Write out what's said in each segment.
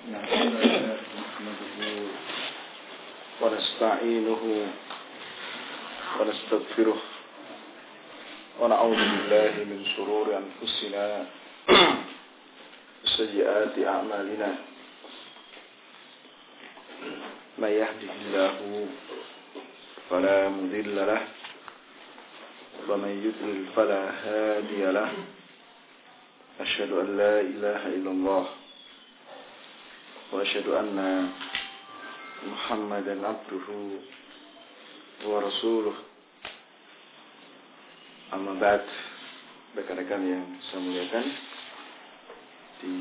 نحمده ونستعينه ونستغفره ونعوذ بالله من شرور أنفسنا وسيئات أعمالنا من يهده الله فلا مضل له ومن يضلل فلا هادي له أشهد أن لا إله إلا الله وأشهد أن محمدا عبده ورسوله. Amma ba'd, rekan-rekan yang saya muliakan, di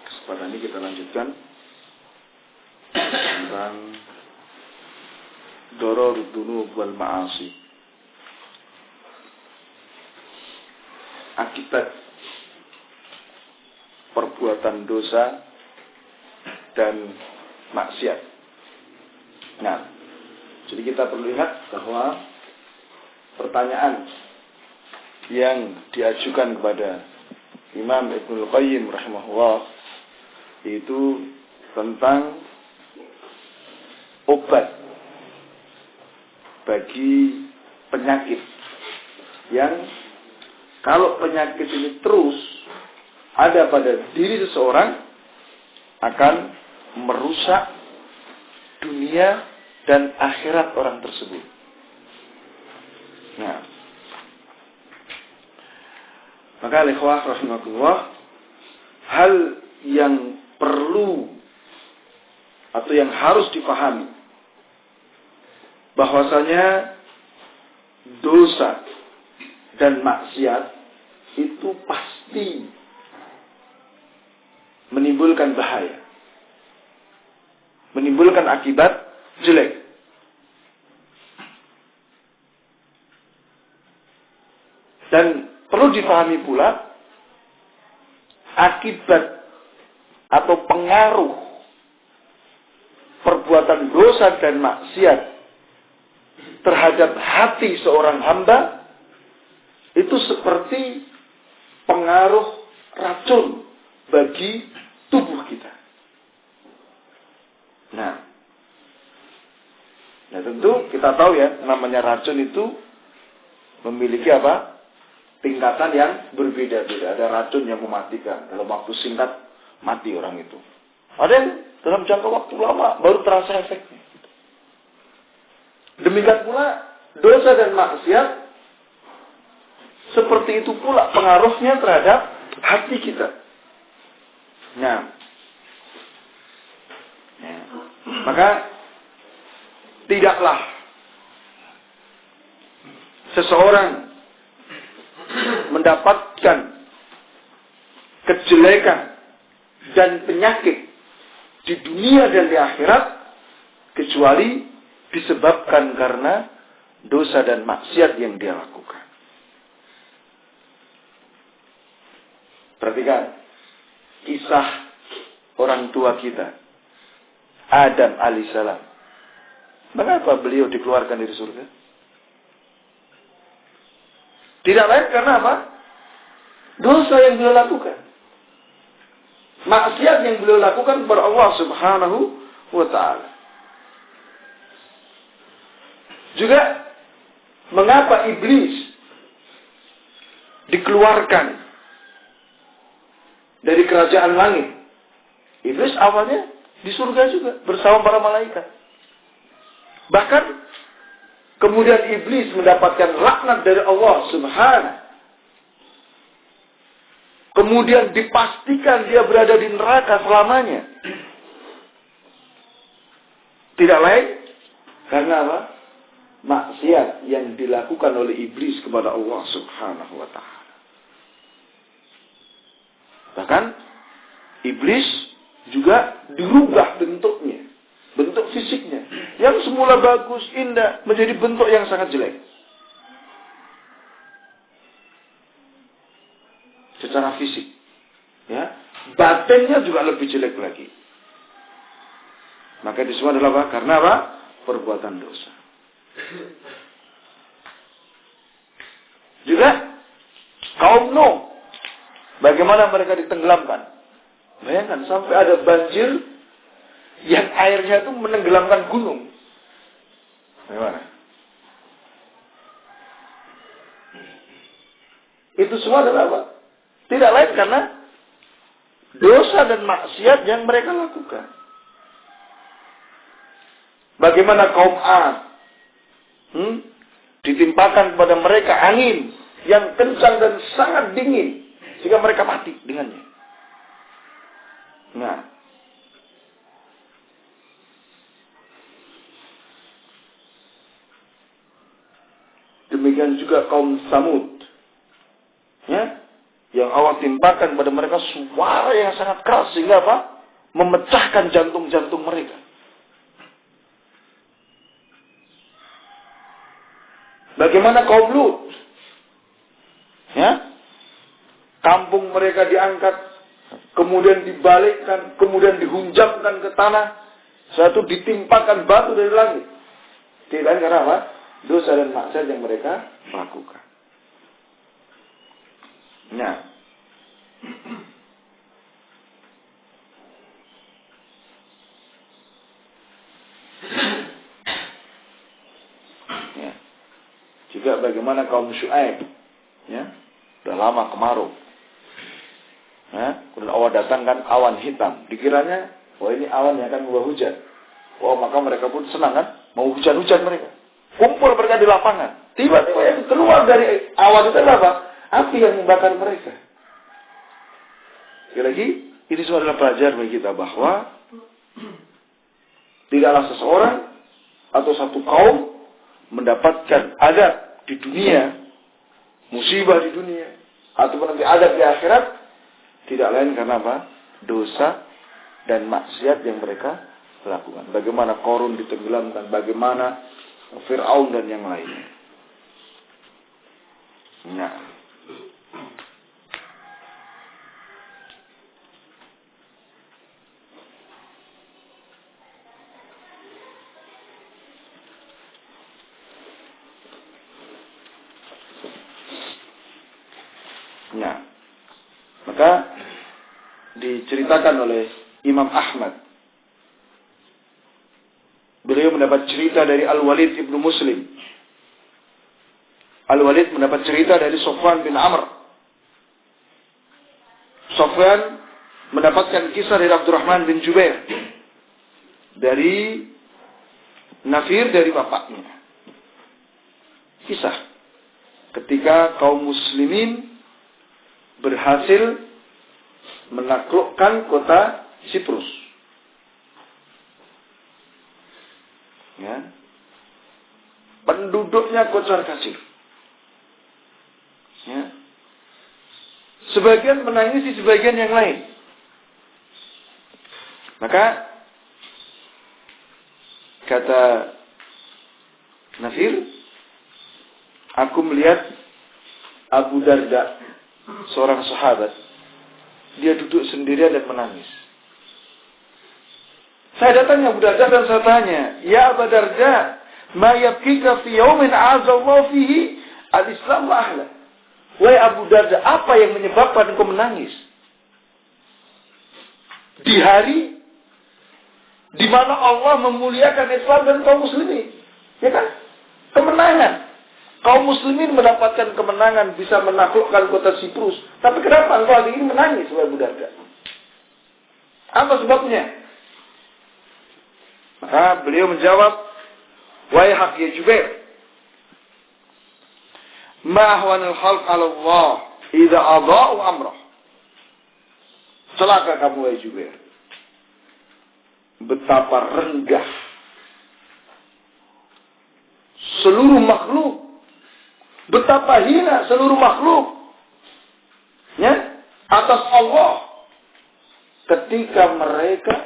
kesempatan ini kita lanjutkan tentang Dararud Dunub wal Ma'asi, akibat perbuatan dosa dan maksiat. Nah, jadi kita perlu lihat bahwa pertanyaan yang diajukan kepada Imam Ibnul Qayyim rahimahullah itu tentang obat bagi penyakit yang kalau penyakit ini terus ada pada diri seseorang akan merusak dunia dan akhirat orang tersebut. Nah, maka ikhwah rahimakumullah, hal yang perlu atau yang harus dipahami bahwasanya dosa dan maksiat itu pasti menimbulkan bahaya, menimbulkan akibat jelek. Dan perlu dipahami pula akibat atau pengaruh perbuatan dosa dan maksiat terhadap hati seorang hamba itu seperti pengaruh racun bagi tubuh kita. Nah tentu kita tahu ya, namanya racun itu memiliki apa? Tingkatan yang berbeda-beda. Ada racun yang mematikan, dalam waktu singkat mati orang itu. Ada yang dalam jangka waktu lama baru terasa efeknya. Demikian pula dosa dan maksiat, seperti itu pula pengaruhnya terhadap hati kita. Nah, maka tidaklah seseorang mendapatkan kejelekan dan penyakit di dunia dan di akhirat kecuali disebabkan karena dosa dan maksiat yang dia lakukan. Perhatikan kisah orang tua kita, Adam alaihissalam. Mengapa beliau dikeluarkan dari surga? Tidak lain karena apa? Dosa yang beliau lakukan, maksiat yang beliau lakukan kepada Allah Subhanahu wa ta'ala. Juga mengapa iblis dikeluarkan dari kerajaan langit? Iblis awalnya di surga juga bersama para malaikat. Bahkan kemudian iblis mendapatkan laknat dari Allah Subhanahu. Kemudian dipastikan dia berada di neraka selamanya. Tidak lain karena apa? Maksiat yang dilakukan oleh iblis kepada Allah Subhanahu wa ta'ala. Bahkan iblis juga dirubah bentuknya, bentuk fisiknya yang semula bagus, indah, menjadi bentuk yang sangat jelek. Secara fisik, ya, batinnya juga lebih jelek lagi. Maka itu semua adalah apa? Karena apa? Perbuatan dosa. Juga kaum Nuh, bagaimana mereka ditenggelamkan? Bayangkan sampai ada banjir yang airnya itu menenggelamkan gunung. Bagaimana? Itu semua adalah apa? Tidak lain karena dosa dan maksiat yang mereka lakukan. Bagaimana kaum Ad ditimpakan kepada mereka angin yang kencang dan sangat dingin sehingga mereka mati dengannya. Nah, demikian juga kaum Samud, ya, yang Allah timpakan pada mereka suara yang sangat keras sehingga apa? Memecahkan jantung-jantung mereka. Bagaimana kaum Lut? Ya, kampung mereka diangkat, kemudian dibalikkan, kemudian dihunjamkan ke tanah, satu ditimpakan batu dari langit. Tidak karena apa? Dosa dan maksiat yang mereka lakukan. Nah, ya. Juga bagaimana kaum Syuaib, ya, sudah lama kemarau. Ya, kemudian Allah datangkan awan hitam. Dikiranya, wah ini awan yang akan membawa hujan. Wah, maka mereka pun senang kan, mau hujan-hujan mereka. Kumpul mereka di lapangan. Tiba-tiba yang keluar dari awan itu adalah apa? Api yang membakar mereka. Sekali lagi, ini semua adalah pelajaran bagi kita bahwa tidaklah seseorang atau satu kaum mendapatkan adab di dunia, musibah di dunia, ataupun nanti adab di akhirat, tidak lain karena apa? Dosa dan maksiat yang mereka lakukan. Bagaimana Qarun ditenggelamkan, bagaimana Fir'aun dan yang lainnya. Nah, maka diceritakan oleh Imam Ahmad. Beliau mendapat cerita dari Al-Walid ibnu Muslim. Al-Walid mendapat cerita dari Sofwan bin Amr. Sofwan mendapatkan kisah dari Abdurrahman bin Jubair. Dari Nafir, dari bapaknya. Kisah ketika kaum muslimin berhasil menaklukkan kota Siprus. Ya. Penduduknya kocar-kacir. Ya. Sebagian menangisi sebagian yang lain. Maka kata Nafir, aku melihat Abu Darda, seorang sahabat, dia duduk sendirian dan menangis. Saya datang Abu Darda dan saya tanya, ya Abu Darda, ma yabkika fi yawmin a'azallahu fihi al-Islam wa ahla. Wahai Abu Darda, apa yang menyebabkan engkau menangis? Di hari di mana Allah memuliakan Islam dan kaum muslimin. Ya kan? Kemenangan. Kaum muslimin mendapatkan kemenangan, bisa menaklukkan kota Siprus. Tapi kenapa engkau hari ini menangis, wahai Abu Darda? Apa sebabnya? Maka beliau menjawab, wahai hak ya Jubair, ma ahwanul khalq 'ala Allah idza adha'u amrah. Celaka kamu wahai Jubair. Betapa rendah seluruh makhluk, betapa hina seluruh makhluk, ya, atas Allah ketika mereka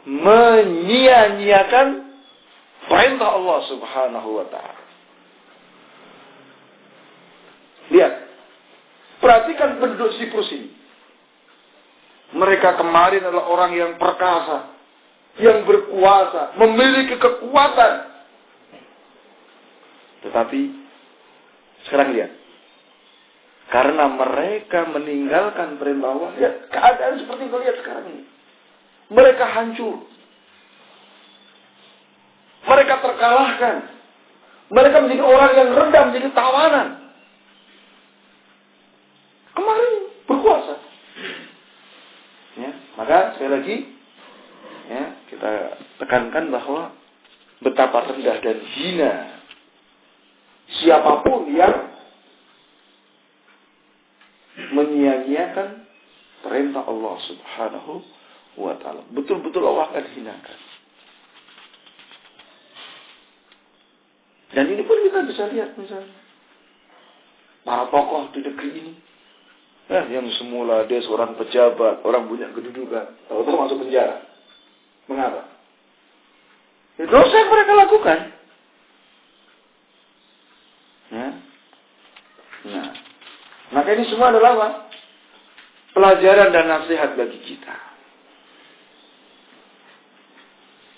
menyia-nyiakan perintah Allah Subhanahu wa ta'ala. Lihat, perhatikan penduduk Siprus ini. Mereka kemarin adalah orang yang perkasa, yang berkuasa, memiliki kekuatan. Tetapi sekarang lihat, Karena mereka meninggalkan perintah Allah. Lihat keadaan seperti yang lihat sekarang ini. Mereka hancur. Mereka terkalahkan. Mereka menjadi orang yang rendah, menjadi tawanan. Kemarin berkuasa. Ya, maka sekali lagi ya, kita tekankan bahwa betapa rendah dan hina siapapun yang menyia-nyiakan perintah Allah Subhanahu wa ta'ala. Betul-betul Allah akan hinakan. Dan ini pun kita bisa lihat misalnya para tokoh di negeri ini. Yang semula dia seorang pejabat, orang punya kedudukan, tahu-tahu masuk penjara. Mengapa? Itu dosa yang mereka lakukan. Ya. Nah, maka ini semua adalah apa? Pelajaran dan nasihat bagi kita.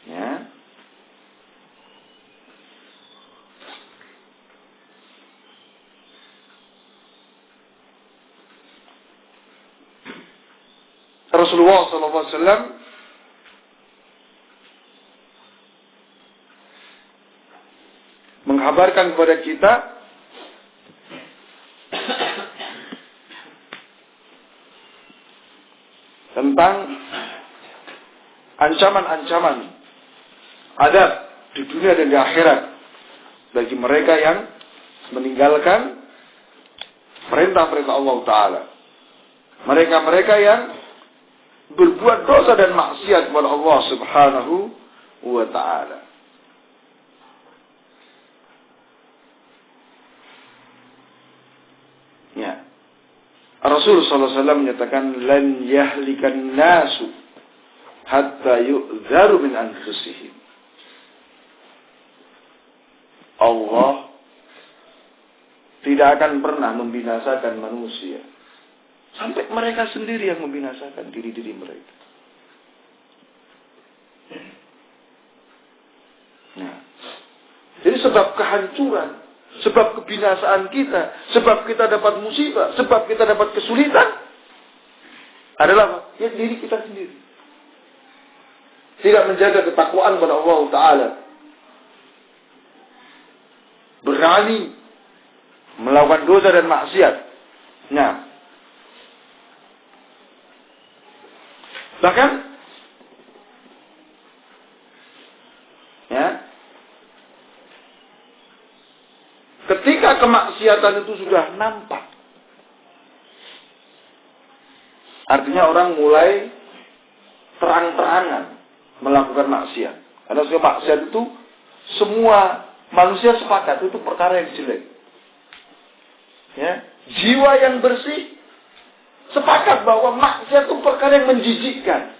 Ya. Rasulullah SAW mengkabarkan kepada kita tentang ancaman-ancaman adab di dunia dan di akhirat bagi mereka yang meninggalkan perintah-perintah Allah Ta'ala. Mereka-mereka yang berbuat dosa dan maksiat kepada Allah Subhanahu wa Ta'ala. Ya. Rasul SAW menyatakan lan yahlikan nasu hatta yu'dharu min anfusihim. Allah tidak akan pernah membinasakan manusia sampai mereka sendiri yang membinasakan diri-diri mereka. Nah, jadi sebab kehancuran, sebab kebinasaan kita, sebab kita dapat musibah, sebab kita dapat kesulitan adalah apa? Ya diri kita sendiri. Tidak menjaga ketakwaan kepada Allah Ta'ala. Berani melakukan dosa dan maksiat. Nah, bahkan ya, ketika kemaksiatan itu sudah nampak, artinya orang mulai terang-terangan melakukan maksiat. Karena semua maksiat itu semua manusia sepakat itu perkara yang jelek. Ya, jiwa yang bersih sepakat bahwa maksiat itu perkara yang menjijikkan,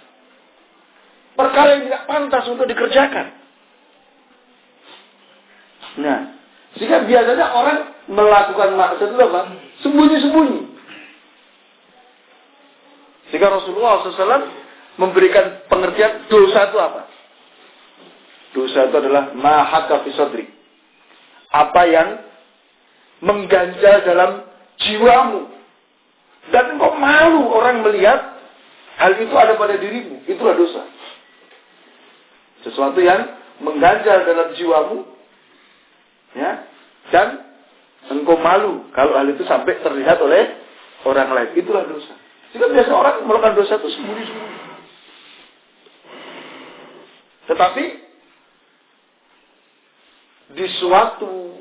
perkara yang tidak pantas untuk dikerjakan. Nah, sehingga biasanya orang melakukan maksiat itu apa? Sembunyi-sembunyi. Sehingga Rasulullah SAW memberikan pengertian dosa itu apa? Dosa itu adalah ma haka fi sadri. Apa yang mengganjal dalam jiwamu. Dan engkau malu orang melihat hal itu ada pada dirimu. Itulah dosa. Sesuatu yang mengganjal dalam jiwamu. Ya, dan engkau malu kalau hal itu sampai terlihat oleh orang lain. Itulah dosa. Jika biasa orang melakukan dosa itu sembunyi-sembunyi. Tetapi di suatu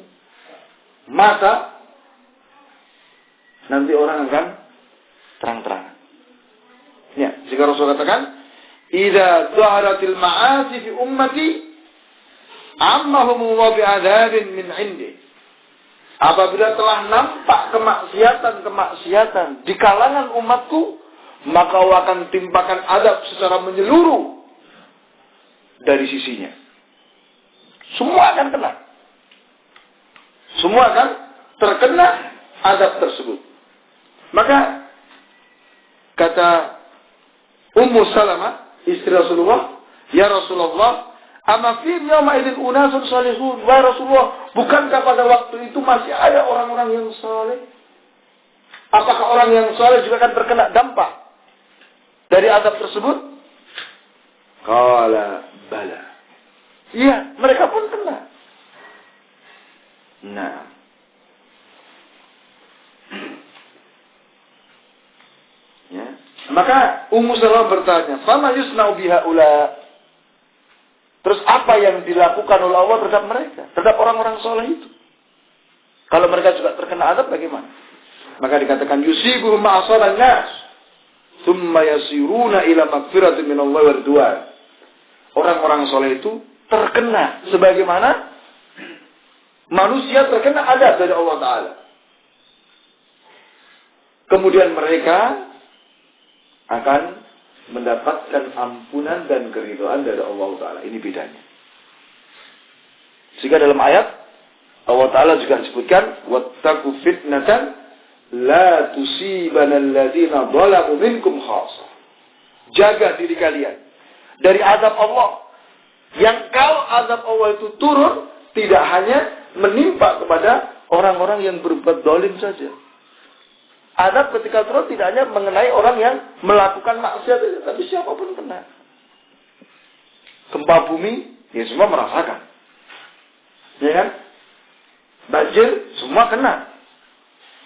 masa nanti orang akan terang-terangan. Ya, jika Rasul katakan, "Idza zaharatil ma'asi fi ummati, ammahum wa bi'adzabin min 'indi." Apabila telah nampak kemaksiatan di kalangan umatku, maka Allah akan timpakan azab secara menyeluruh dari sisinya. Semua akan kena. Semua akan terkena azab tersebut. Maka kata Ummu Salamah, istri Rasulullah, "Ya Rasulullah, ama fi yawma idzin unasun salihun." Wahai Rasulullah, bukankah pada waktu itu masih ada orang-orang yang saleh? Apakah orang yang soleh juga akan terkena dampak dari azab tersebut? Qala bala. Iya, mereka pun kena. Nah. Ya. Maka Ummu Salamah bertanya, "Fama yusna'u biha ula?" Terus apa yang dilakukan oleh Allah terhadap mereka, terhadap orang-orang soleh itu? Kalau mereka juga terkena azab bagaimana? Maka dikatakan yusibuhum ma'asaban nas, thumma yasiruna ila magfiratin minallahi wa ridwan. Orang-orang soleh itu terkena sebagaimana manusia terkena azab dari Allah Ta'ala. Kemudian mereka akan mendapatkan ampunan dan keridhaan dari Allah Ta'ala. Ini bedanya. Sehingga dalam ayat Allah Ta'ala juga disebutkan wattaqu fitnatan la tusibana alladziina zalamu minkum khassah. Jaga diri kalian dari azab Allah. Yang kalau azab Allah itu turun tidak hanya menimpa kepada orang-orang yang berbuat zalim saja. Azab ketika turun tidak hanya mengenai orang yang melakukan maksiat saja, tapi siapapun kena. Gempa bumi, ya semua merasakan. Ya kan? Banjir, semua kena.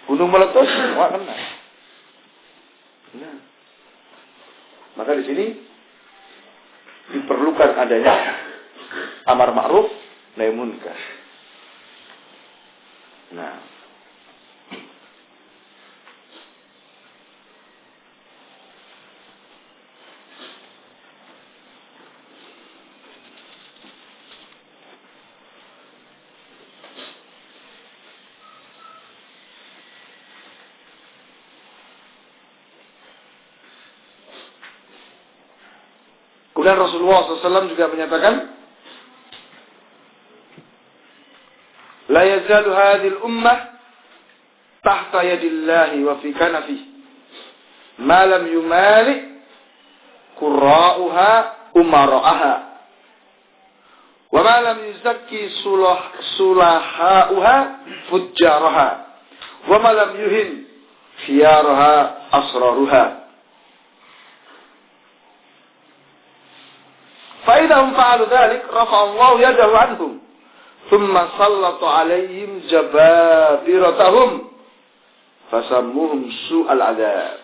Gunung meletus, semua kena. Nah. Maka di sini diperlukan adanya amar ma'ruf nahi munkar. Nah. Kemudian Rasulullah SAW juga menyatakan, La yazalu hadhil ummah tahta yadillahi wa fi kanafi ma lam yumali qurra'uha umara'aha wa ma lam yuzakki sulaha'uha fujjaraha wa ma lam yuhin khiyaraha asraruha. فإذا فعلوا ذلك رفع الله يده عنهم ثم سلط عليهم جبابرتهم فسموهم سوء العذاب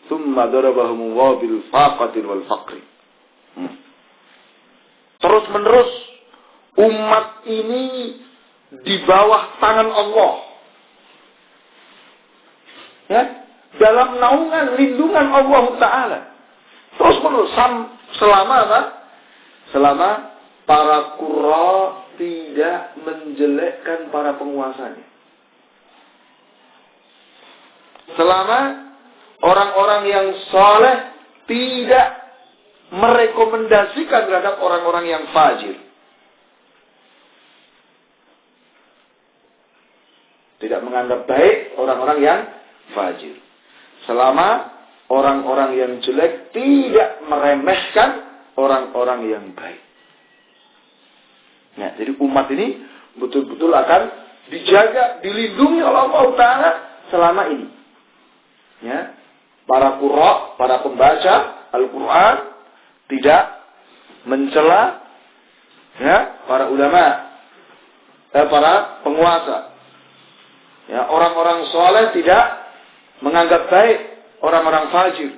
ثم ضربهم الله بالفاقة والفقر. Terus menerus umat ini di bawah tangan Allah, ya, dalam naungan lindungan Allah Ta'ala. Terus menerus selama apa? Selama para qurra tidak menjelekkan para penguasanya. Selama orang-orang yang saleh tidak merekomendasikan terhadap orang-orang yang fajir. Tidak menganggap baik orang-orang yang fajir. Selama orang-orang yang jelek tidak meremehkan orang-orang yang baik. Nah, jadi umat ini betul-betul akan dijaga, dilindungi oleh Allah Ta'ala selama ini. Ya, para qurra, para pembaca Al-Quran tidak mencela, ya, para ulama, para penguasa. Ya, orang-orang soleh tidak menganggap baik orang-orang fajir.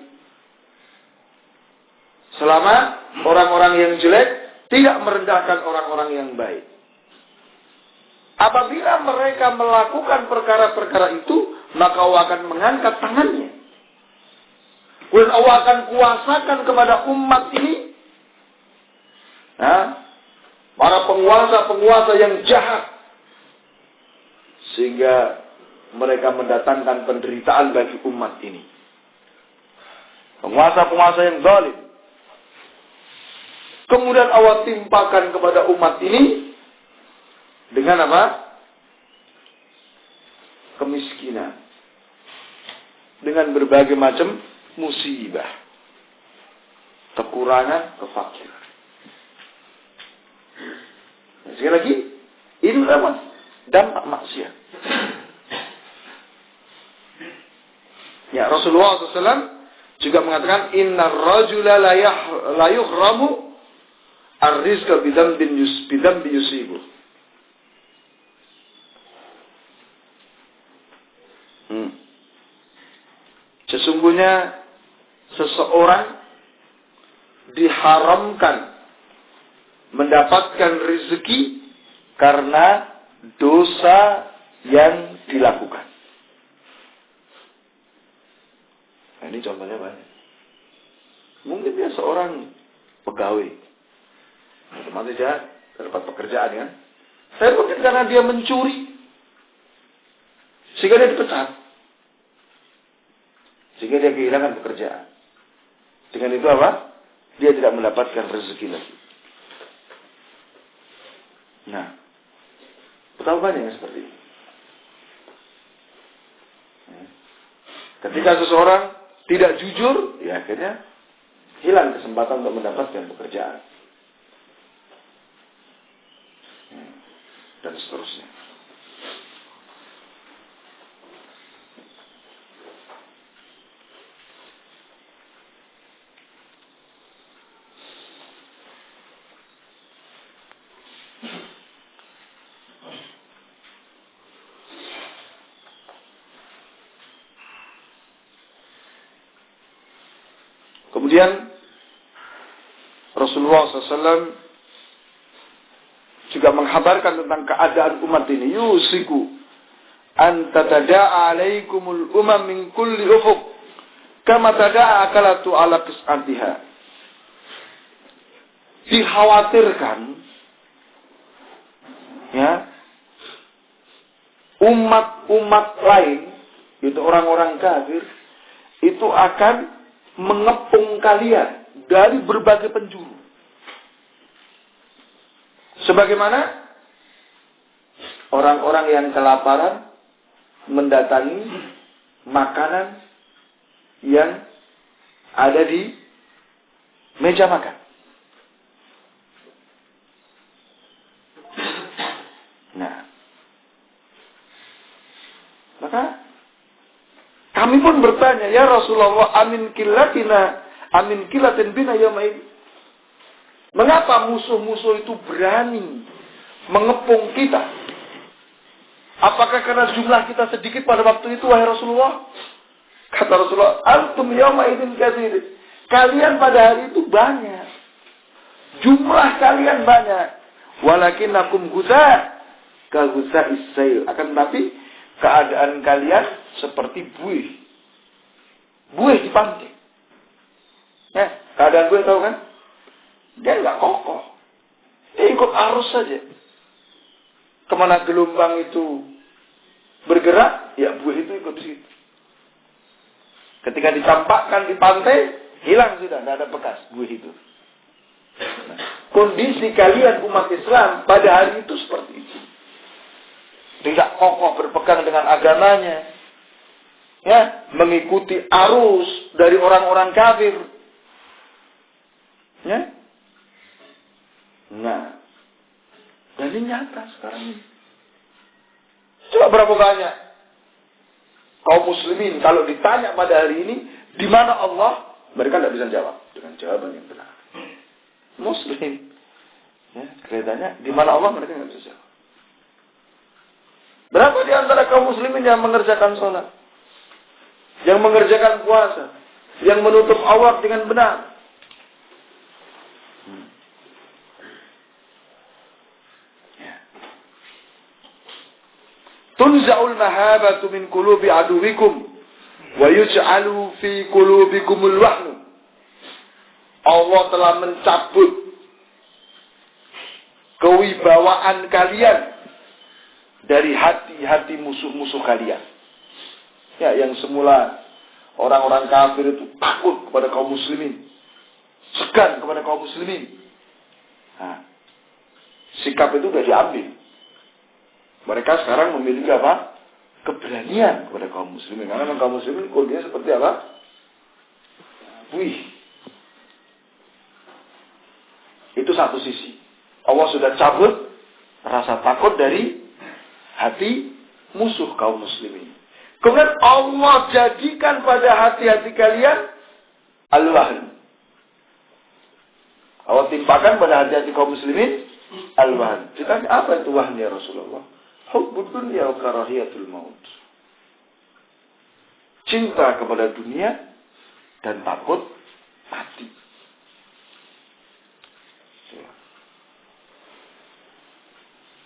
Selama orang-orang yang jelek tidak merendahkan orang-orang yang baik. Apabila mereka melakukan perkara-perkara itu, maka Allah akan mengangkat tangannya. Dan Allah akan kuasakan kepada umat ini, para penguasa-penguasa yang jahat, sehingga mereka mendatangkan penderitaan bagi umat ini. Penguasa-penguasa yang zalim. Kemudian Allah timpakan kepada umat ini dengan apa? Kemiskinan. Dengan berbagai macam musibah. Kekurangan, kefakiran. Nah, sekali lagi, ini adalah dampak maksiat. Ya, Rasulullah SAW juga mengatakan innar rajula la yuhramu ar-rizqa bidam yusibu. Sesungguhnya seseorang diharamkan mendapatkan rezeki karena dosa yang dilakukan. Nah, ini contohnya banyak. Mungkin dia seorang pegawai, otomatis dia dapat pekerjaan kan. Saya mungkin karena dia mencuri, sehingga dia dipecat, sehingga dia kehilangan pekerjaan. Dengan itu apa? Dia tidak mendapatkan rezeki lagi. Nah, betapa banyak yang seperti ini. Ketika seseorang tidak jujur, ya akhirnya hilang kesempatan untuk mendapatkan pekerjaan. Dan seterusnya. Kemudian Rasulullah SAW juga menghabarkan tentang keadaan umat ini. Yusiku an tatada'a alaikumul umam min kulli ufuq kama tada'a akalatu ala qis'atiha. Dikhawatirkan ya umat-umat lain, itu orang-orang kafir, itu akan mengepung kalian dari berbagai penjuru. Sebagaimana orang-orang yang kelaparan mendatangi makanan yang ada di meja makan. Nah, maka kami pun bertanya, ya Rasulullah, amin kilatin bina yaumaid. Mengapa musuh-musuh itu berani mengepung kita? Apakah karena jumlah kita sedikit pada waktu itu, wahai Rasulullah? Kata Rasulullah, antum yaumaidin katsir. Kalian pada hari itu banyak. Jumlah kalian banyak. Walakinnakum ghusa ka ghusa'is sail. Akan tetapi keadaan kalian seperti buih. Buih di pantai. Ya, keadaan buih tahu kan? Dia nggak kokoh. Dia ikut arus saja. Kemana gelombang itu bergerak, ya buih itu ikut di situ. Ketika ditampakkan di pantai, hilang sudah, tidak ada bekas buih itu. Nah, kondisi kalian umat Islam pada hari itu seperti itu. Tidak kokoh berpegang dengan agamanya, ya, mengikuti arus dari orang-orang kafir, ya. Nah, dan ini nyata sekarang ini. Coba berapa banyak kaum muslimin kalau ditanya pada hari ini di mana Allah, mereka tidak bisa jawab dengan jawaban yang benar. Muslim, ya, kelihatannya di mana Allah mereka tidak bisa jawab. Berapa di antara kaum muslimin yang mengerjakan sholat, yang mengerjakan puasa, yang menutup aurat dengan benar? Tunza'ul mahabatu min qulubi aduwikum wa yuj'alu fi qulubikumul wahnu. Allah telah mencabut kewibawaan kalian dari hati-hati musuh-musuh kalian. Ya, yang semula orang-orang kafir itu takut kepada kaum muslimin, segan kepada kaum muslimin. Nah, sikap itu sudah diambil. Mereka sekarang memiliki apa? Keberanian kepada kaum muslimin. Karena kaum muslimin kondisinya seperti apa? Buih. Itu satu sisi. Allah sudah cabut rasa takut dari hati musuh kaum muslimin. Kemudian Allah jadikan pada hati-hati kalian al-wahn. Allah timpakan pada hati-hati kaum muslimin al-wahn. Ditanya, apa itu wahn ya Rasulullah? Hubbud dunya wa karahiyatul maut. Cinta kepada dunia dan takut mati.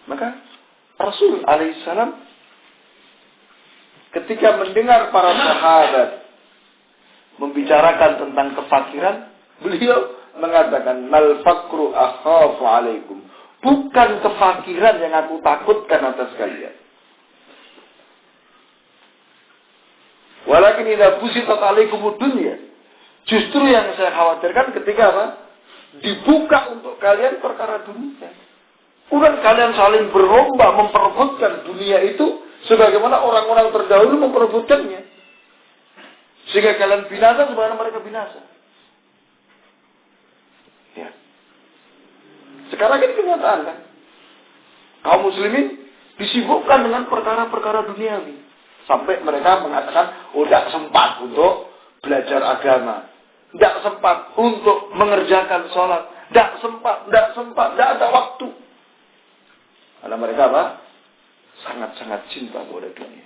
Maka Rasul alaihissalam ketika mendengar para sahabat membicarakan tentang kefakiran, beliau mengatakan, "Mal fakru akhafu alaikum." Bukan kefakiran yang aku takutkan atas kalian. Walakin idza busitat alaikumud dunya. Justru yang saya khawatirkan ketika apa? Dibuka untuk kalian perkara dunia. Kemudian kalian saling berlomba memperebutkan dunia itu sebagaimana orang-orang terdahulu memperebutkannya. Sehingga kalian binasa sebagaimana mereka binasa. Ya. Sekarang ini kenyataan kan. Kaum muslimin disibukkan dengan perkara-perkara duniawi. Sampai mereka mengatakan, tidak sempat untuk belajar agama. Tidak sempat untuk mengerjakan sholat. Tidak sempat, tidak ada waktu. Karena mereka apa? Sangat-sangat cinta kepada dunia.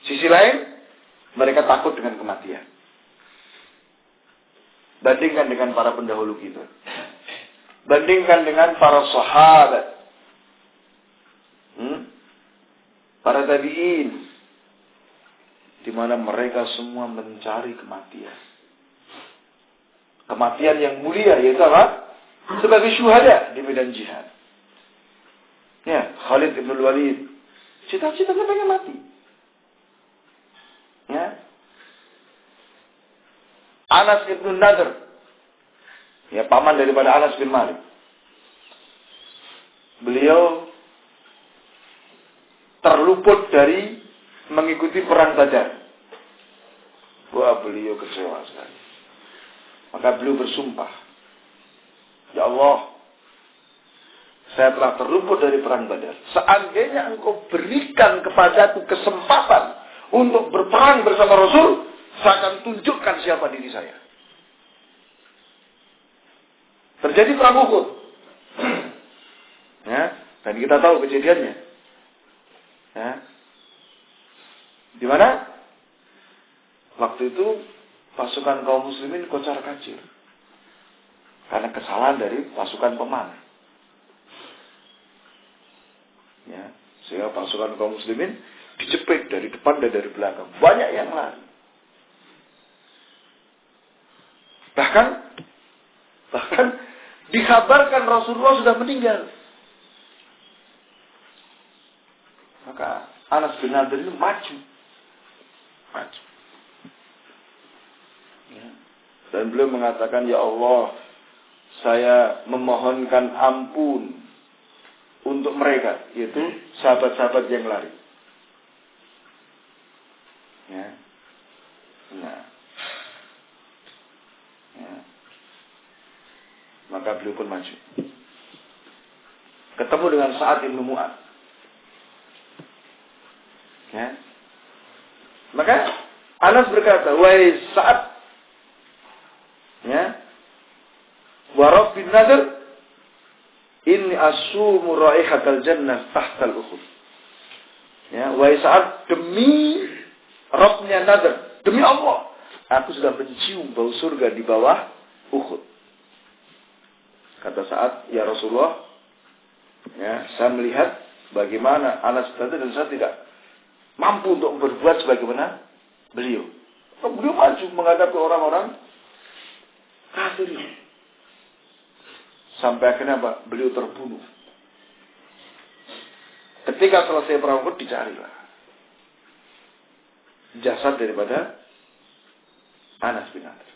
Sisi lain, mereka takut dengan kematian. Bandingkan dengan para pendahulu kita. Bandingkan dengan para sahabat. Para tabi'in. Di mana mereka semua mencari kematian. Kematian yang mulia, yaitu apa? Sebagai syuhada di medan jihad. Ya, Khalid ibn Walid. Cita-citanya pengen mati. Ya. Anas ibn Nadr. Ya, paman daripada Anas bin Malik. Beliau terluput dari mengikuti perang Badar. Wah, beliau kecewa sekali. Maka beliau bersumpah, ya Allah, saya telah terluput dari perang Badar. Seandainya engkau berikan kepadaku kesempatan untuk berperang bersama Rasul, saya akan tunjukkan siapa diri saya. Terjadi perang Uhud. Ya, dan kita tahu kejadiannya. Ya. Di mana? Waktu itu pasukan kaum muslimin kocar-kacir. Karena kesalahan dari pasukan pemanah. Ya, sehingga pasukan kaum muslimin dijepit dari depan dan dari belakang. Banyak yang lari. Bahkan dikabarkan Rasulullah sudah meninggal. Maka Anas bin Nadr itu maju. Ya. Dan beliau mengatakan, ya Allah, saya memohonkan ampun untuk mereka, yaitu sahabat-sahabat yang lari. Ya. Nah. Ya. Maka beliau pun maju. Ketemu dengan Sa'ad bin Mu'adz. Ya. Maka Anas berkata, wahai Sa'ad, ya, wa Rabbin Nadr, inni asumu raihatal jannah tahtal Uhud. Ya, wahai Sa'ad, demi Rabbnya Nadr, demi Allah, aku sudah mencium bau surga di bawah Uhud. Kata Sa'ad, ya Rasulullah, ya, saya melihat bagaimana Anas berkata dan saya tidak mampu untuk berbuat sebagaimana beliau. Beliau maju menghadapi orang-orang kafir. Sampai akhirnya Pak, beliau terbunuh. Ketika selesai perang Uhud, dicarilah jasad daripada Anas bin Nadr.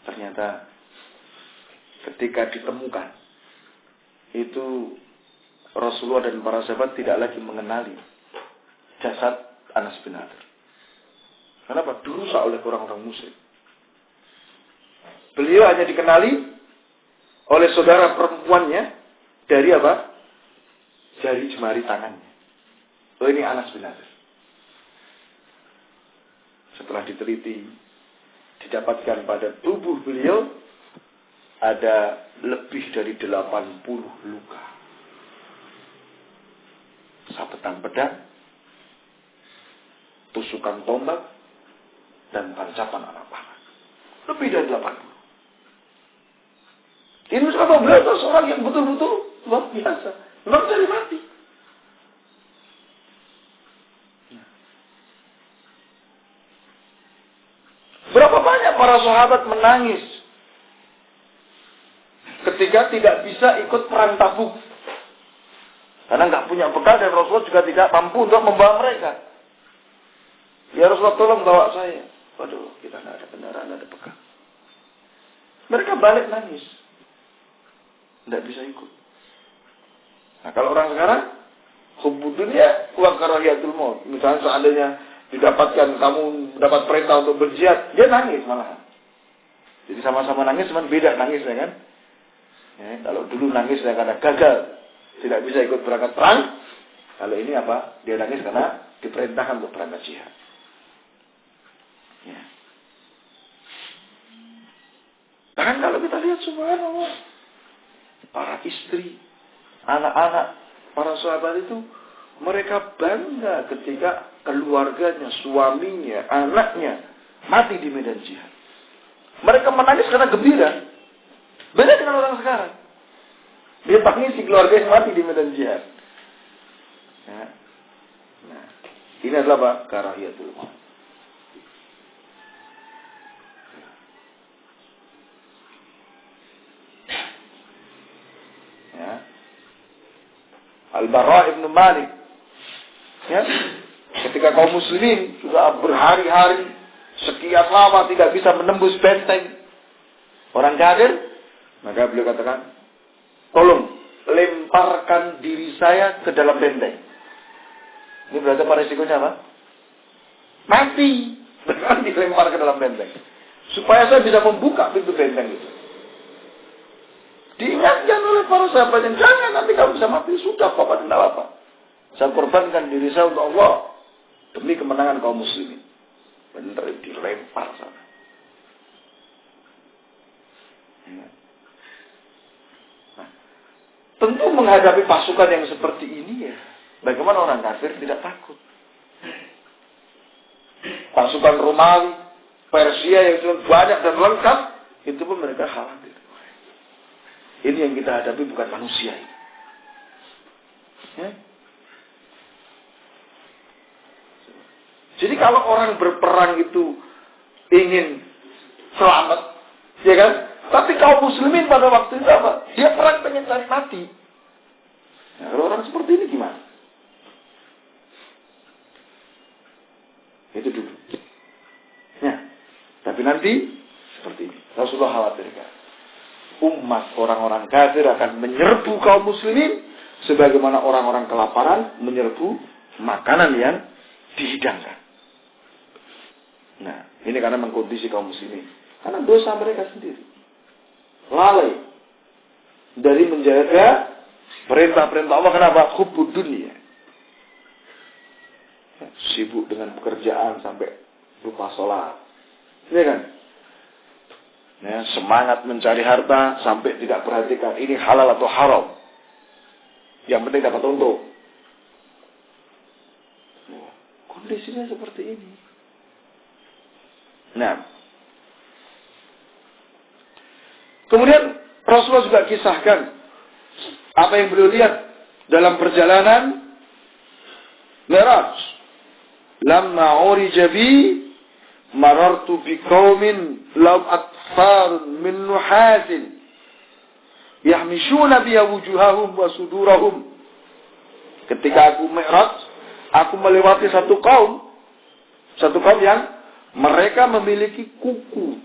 Ternyata ketika ditemukan, itu Rasulullah dan para sahabat tidak lagi mengenali jasad Anas bin Nadr. Kenapa? Dirusak oleh orang-orang musyrik. Beliau hanya dikenali oleh saudara perempuannya dari apa? Jari jemari tangannya. Oh, ini Anas bin Nadir. Setelah diteliti, didapatkan pada tubuh beliau ada lebih dari 80 luka. Sabetan pedang, tusukan tombak, dan tancapan anak panah. Lebih dari 80. Ini sama beliau seorang yang betul-betul luar biasa. Memang dari mati. Berapa banyak para sahabat menangis ketika tidak bisa ikut perang Tabuk. Karena nggak punya bekal dan Rasulullah juga tidak mampu untuk membawa mereka. Ya Rasulullah, tolong bawa saya. Waduh, kita nggak ada kendaraan, nggak ada bekal. Mereka balik nangis. Nggak bisa ikut. Nah, kalau orang sekarang, hubbu dunya wa karahiyatul maut. Misalnya seandainya didapatkan, kamu dapat perintah untuk berjihad, dia nangis malahan. Jadi sama-sama nangis, cuma beda nangisnya kan. Ya, kalau dulu nangis karena gagal, tidak bisa ikut berangkat perang. Kalau ini apa? Dia nangis karena diperintahkan untuk berangkat jihad. Ya. Bahkan kalau kita lihat subhanallah, para istri, anak-anak, para sahabat itu, mereka bangga ketika keluarganya, suaminya, anaknya mati di medan jihad. Mereka menangis karena gembira. Beda dengan orang sekarang. Dia tangisi keluarga yang mati di medan jihad. Ya. Nah, ini adalah apa? Karahiyatul maut. Ya. Al-Bara ibn Malik. Ya. Ketika kaum muslimin sudah berhari-hari sekian lama tidak bisa menembus benteng orang kafir, maka beliau katakan, tolong lemparkan diri saya ke dalam benteng. Ini berarti apa resikonya apa? Mati. Dengan dilempar ke dalam benteng. Supaya saya bisa membuka pintu benteng itu. Diingatkan oleh para sahabat yang jangan nanti kamu bisa mati. Sudah Bapak tidak apa. Saya korbankan diri saya untuk Allah demi kemenangan kaum muslimin. Benar dilempar sana. Nah, tentu menghadapi pasukan yang seperti ini ya, bagaimana orang kafir tidak takut? Pasukan Romawi, Persia yang sangat banyak dan lengkap, itu pun mereka khawatir. Ini yang kita hadapi bukan manusia ini. Ya? Jadi kalau orang berperang itu ingin selamat, ya kan? Tapi kaum muslimin pada waktu itu apa? Dia perang pengen cari mati. Nah, kalau orang seperti ini gimana? Itu dulu. Ya. Tapi nanti seperti ini. Rasulullah khawatirkan. Umat orang-orang kafir akan menyerbu kaum muslimin sebagaimana orang-orang kelaparan menyerbu makanan yang dihidangkan. Nah, ini karena mengkondisi kaum muslimin. Karena dosa mereka sendiri. Lalai dari menjaga perintah-perintah Allah. Kenapa? Hubbud dunia. Sibuk dengan pekerjaan sampai lupa sholat. Iya kan? Ya, semangat mencari harta sampai tidak perhatikan ini halal atau haram. Yang penting dapat untung. Kondisinya seperti ini. Nah, kemudian Rasulullah juga kisahkan apa yang beliau lihat dalam perjalanan Mi'raj. Lamma urija bi marartu bi qaumin law atfarun min nuhasin yahmishuna bi wujuhahum wa sudurahum. Ketika aku Mi'raj, aku melewati satu kaum yang mereka memiliki kuku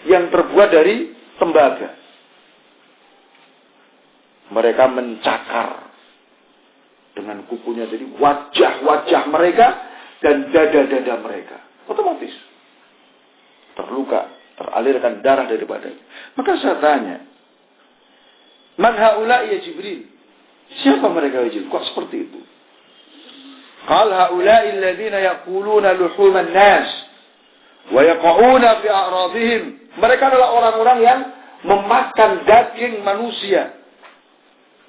yang terbuat dari tembaga. Mereka mencakar dengan kukunya, jadi wajah-wajah mereka dan dada-dada mereka otomatis terluka, teralirkan darah dari badannya. Maka saya tanya, Man haula'i ya Jibril? Siapa mereka ya Jibril? Kok seperti itu? Qal haula'i alladziina ya'kuluna luhuman nas wa yaqa'una fi a'radihim. Mereka adalah orang-orang yang memakan daging manusia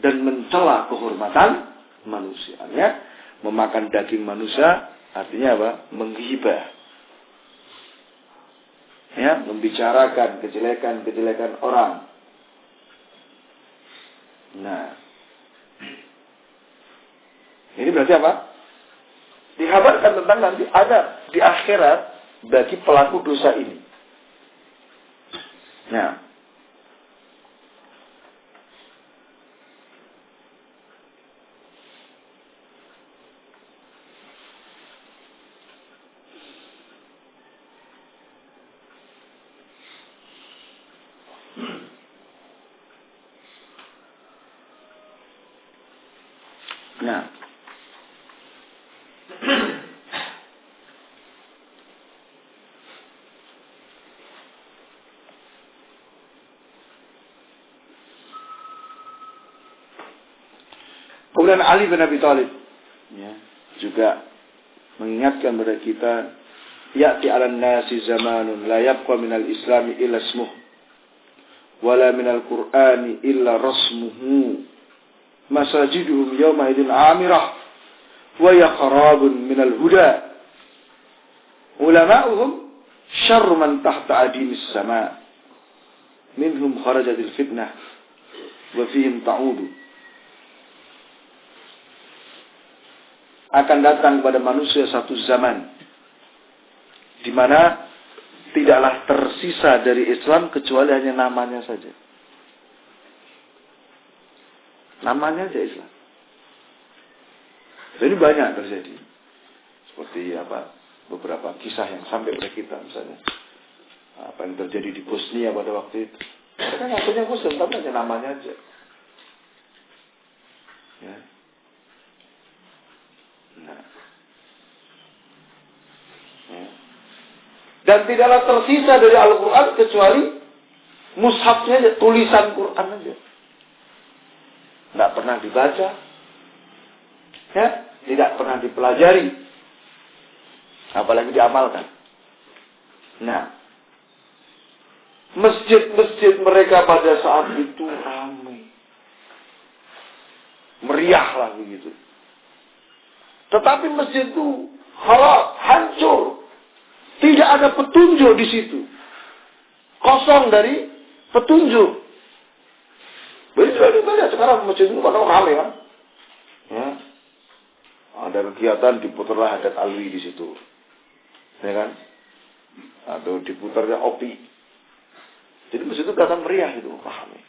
dan mencela kehormatan manusia. Ya, memakan daging manusia artinya apa? Menghibah. Ya, membicarakan kejelekan-kejelekan orang. Nah, ini berarti apa? Dikabarkan tentang nanti ada di akhirat bagi pelaku dosa ini. Nah, kemudian Ali bin Abi Thalib ya, juga mengingatkan kepada kita, ya'ti 'alan nasi zamanun la yabqa minal islami illa ismuh wala minal qur'ani illa rasmuhu masajiduhum yawma idin amirah wa yaqrabun minal huda ulama'uhum syarru man tahta adimis sama minhum kharajatil fitnah wa fihim ta'udu. Akan datang pada manusia satu zaman di mana tidaklah tersisa dari Islam kecuali hanya namanya saja. Namanya saja Islam. Jadi banyak terjadi. Seperti apa? Beberapa kisah yang sampai pada kita misalnya. Apa yang terjadi di Bosnia pada waktu itu. Mereka ngakunya Muslim tapi hanya namanya aja. Ya. Nah. Ya. Dan tidaklah tersisa dari Al-Quran kecuali mushafnya aja, tulisan Quran aja. Tidak pernah dibaca, ya, tidak pernah dipelajari, apalagi diamalkan. Nah, masjid-masjid mereka pada saat itu ramai, meriah lah begitu. Tetapi masjid itu hancur. Tidak ada petunjuk di situ. Kosong dari petunjuk. Begitu banyak sekarang masjid itu pada ramai kan. Ya. Ada kegiatan diputarlah hadat alwi di situ. Ya kan? Atau diputarnya opi. Jadi masjid itu datang meriah itu ramai.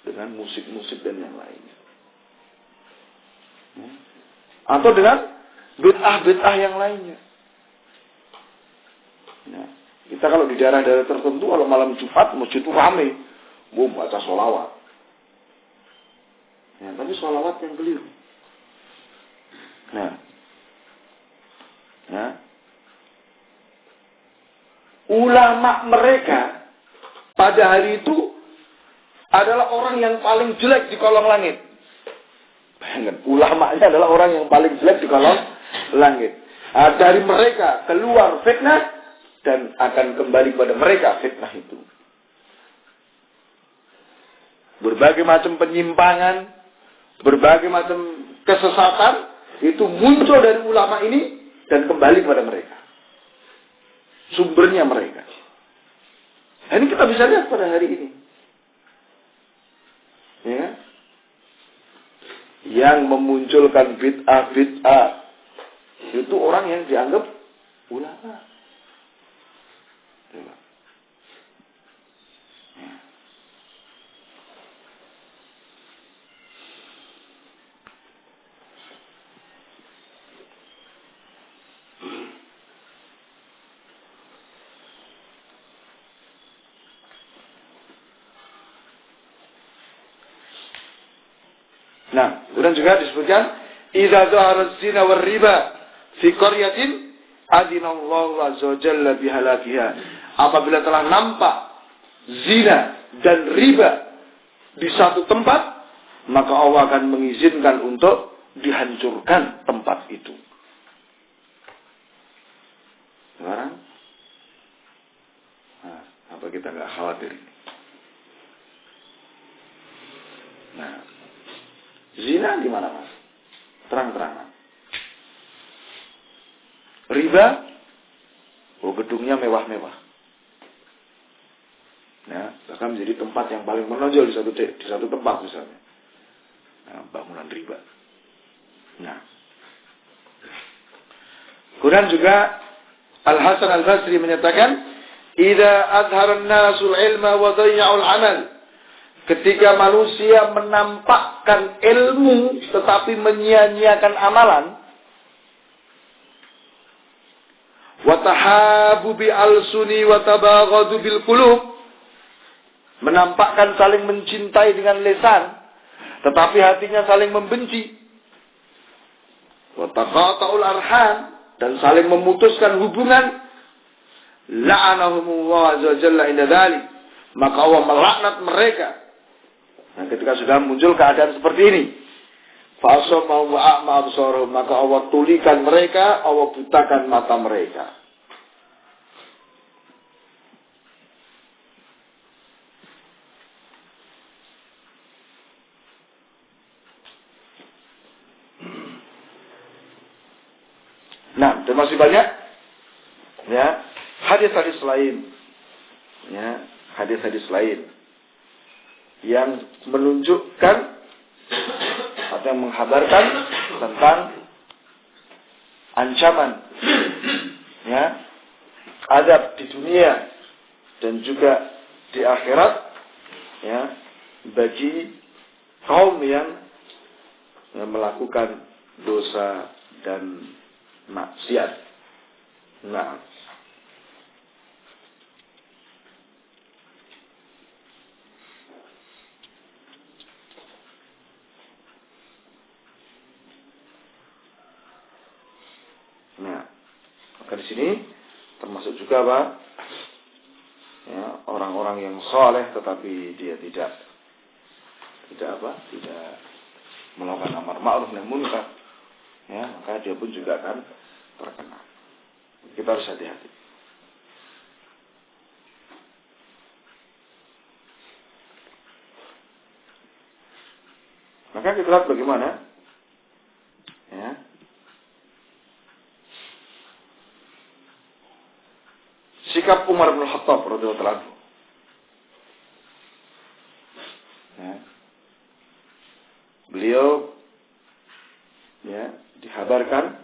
Dengan musik-musik dan yang lainnya. Ya. Atau dengan bid'ah-bid'ah yang lainnya. Nah, kita kalau di daerah-daerah tertentu, kalau malam Jumat, masjid itu ramai. Baca sholawat. Ya, tapi sholawat yang keliru. Nah. Ulama mereka pada hari itu adalah orang yang paling jelek di kolong langit. Bayangkan, ulamanya adalah orang yang paling jelek di kolong langit. Dari mereka keluar fitnah dan akan kembali kepada mereka fitnah itu. Berbagai macam penyimpangan, berbagai macam kesesatan itu muncul dari ulama ini dan kembali kepada mereka. Sumbernya mereka. Ini kita bisa lihat pada hari ini. Ya. Yang memunculkan bid'ah itu orang yang dianggap ulama. Nah, kemudian juga disebutkan idza zahara zina war riba fi qaryatin adinallahu azza wa jalla bihalakiha. Apabila telah nampak zina dan riba di satu tempat, maka Allah akan mengizinkan untuk dihancurkan tempat itu. Sekarang, apa kita nggak khawatir? Nah, zina di mana, Mas? Terang-terangan. Riba, gedungnya mewah-mewah. Nah, bahkan menjadi tempat yang paling menonjol di satu tempat misalnya. Nah, bangunan riba. Nah, Quran juga Al-Hasan Al-Basri menyatakan, "Idza azhara an-nasul ilma wa dhayya'ul 'amal." Ketika manusia menampakkan ilmu tetapi menyia-nyiakan amalan, wa tahabu bi al-suni wa tabaghadu bil qulub, menampakkan saling mencintai dengan lisan tetapi hatinya saling membenci, wa taqata'ul arham, dan saling memutuskan hubungan, la'anahumullah azza wa jalla inda dzalik, maka Allah melaknat mereka. Nah, ketika sudah muncul keadaan seperti ini, fa'asamahum wa a'ma absarahum, maka Allah tulikan mereka, Allah butakan mata mereka. Nah, dan masih banyak ya hadis-hadis lain, ya hadis-hadis lain yang menunjukkan atau yang menghabarkan tentang ancaman ya azab di dunia dan juga di akhirat ya bagi kaum yang melakukan dosa dan maksiat. Nah, maka di sini termasuk juga apa? Ya, orang-orang yang saleh tetapi dia tidak melakukan amar ma'ruf nahi munkar. Ya, maka dia pun juga akan terkena. Kita harus hati-hati. Maka kita lihat bagaimana ya sikap Umar bin Khattab radhiyallahu anhu. Ya. Beliau ya dikabarkan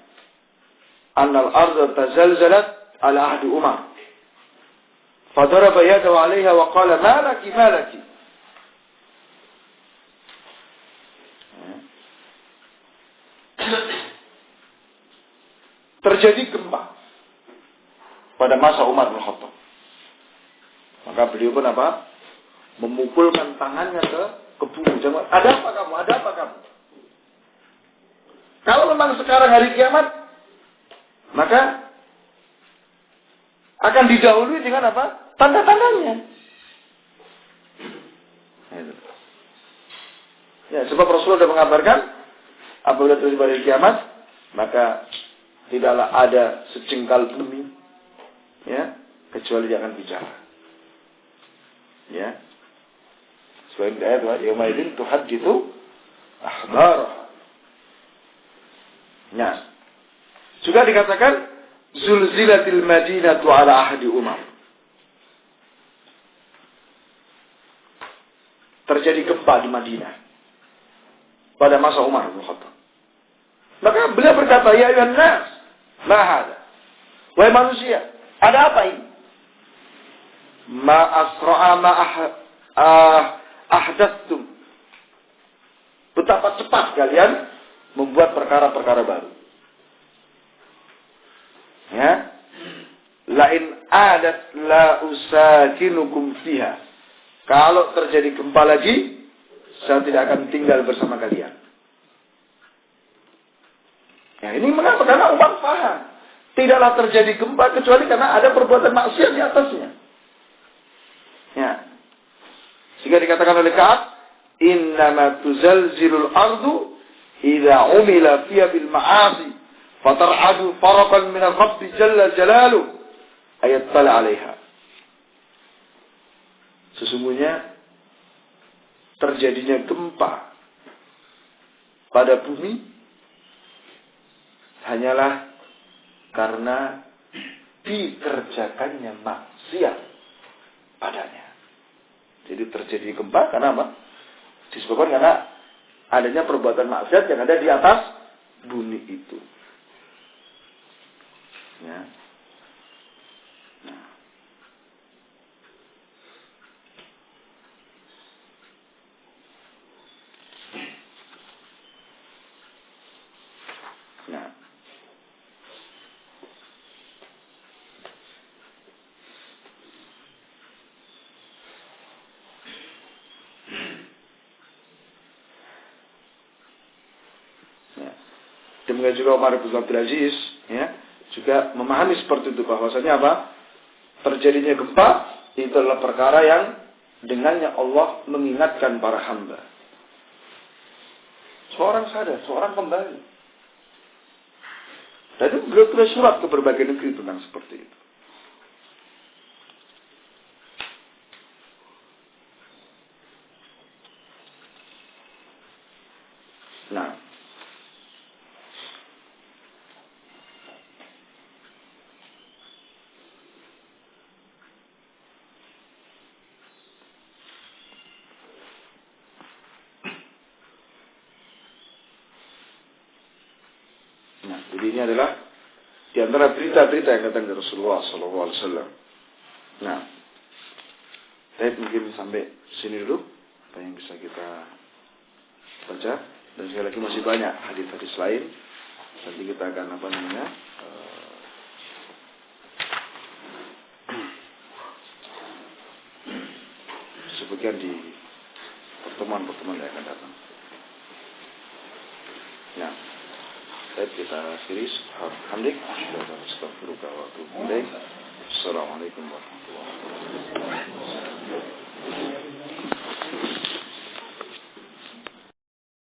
annal arda tazalzalat ala ahdi Umar. Fadaraba yadahu 'alayha wa qala malaki. Terjadi gempa pada masa Umar bin Khattab. Maka beliau pun apa? Memukulkan tangannya ke bumi. Ada apa kamu? Kalau memang sekarang hari kiamat, maka akan didahului dengan apa? Tanda-tandanya. Ya, sebab Rasulullah sudah mengabarkan apabila terjadi hari kiamat, maka tidaklah ada sejengkal bumi ya kecuali dia akan bicara. Ya. Selain ayat wa yaumaidin tuhadditsu akhbarah. Nah, juga dikatakan zulzilatil madinatu ala ahdi Umar. Terjadi gempa di Madinah pada masa Umar bin Khattab. Maka beliau berkata, ya ayuhan nas, ma hada? Wahai manusia, ada apa ini? Ma asra'a ma ahdatstum. Betapa cepat kalian membuat perkara-perkara baru. Ya. Lain adat la usakinukum fiha. Kalau terjadi gempa lagi, saya tidak akan tinggal bersama kalian. Ya, ini mengapa? Karena Umar paham. Tidaklah terjadi gempa kecuali karena ada perbuatan maksiat di atasnya. Ya. Sehingga dikatakan oleh Ka'ab, innama tuzalzilul ardu idza umila fiha bil ma'asi fatar'adu farqan min al-rabbi jalla jalaluhu ayat tala 'alaiha. Sesungguhnya terjadinya gempa pada bumi hanyalah karena dikerjakannya maksiat padanya. Jadi terjadi gempa karena apa? Disebabkan karena adanya perbuatan maksiat yang ada di atas bumi itu. Ya. Nah. Demikian juga Umar bin Abdul Aziz, ya, juga memahami seperti itu, bahwasanya apa? Terjadinya gempa itu adalah perkara yang dengannya Allah mengingatkan para hamba. Seorang sadar, seorang kembali. Dan beliau tulis surat ke berbagai negeri tentang seperti itu. Nah, jadi ini adalah di antara berita-berita yang datang dari Rasulullah SAW. Nah, saya mungkin sampai sini dulu apa yang bisa kita baca, dan sekali lagi masih banyak hadis-hadis lain. Nanti kita akan sebutkan di pertemuan-pertemuan yang akan datang. Ya. Baik, kita akhiri. Alhamdulillah. Assalamualaikum warahmatullahi wabarakatuh.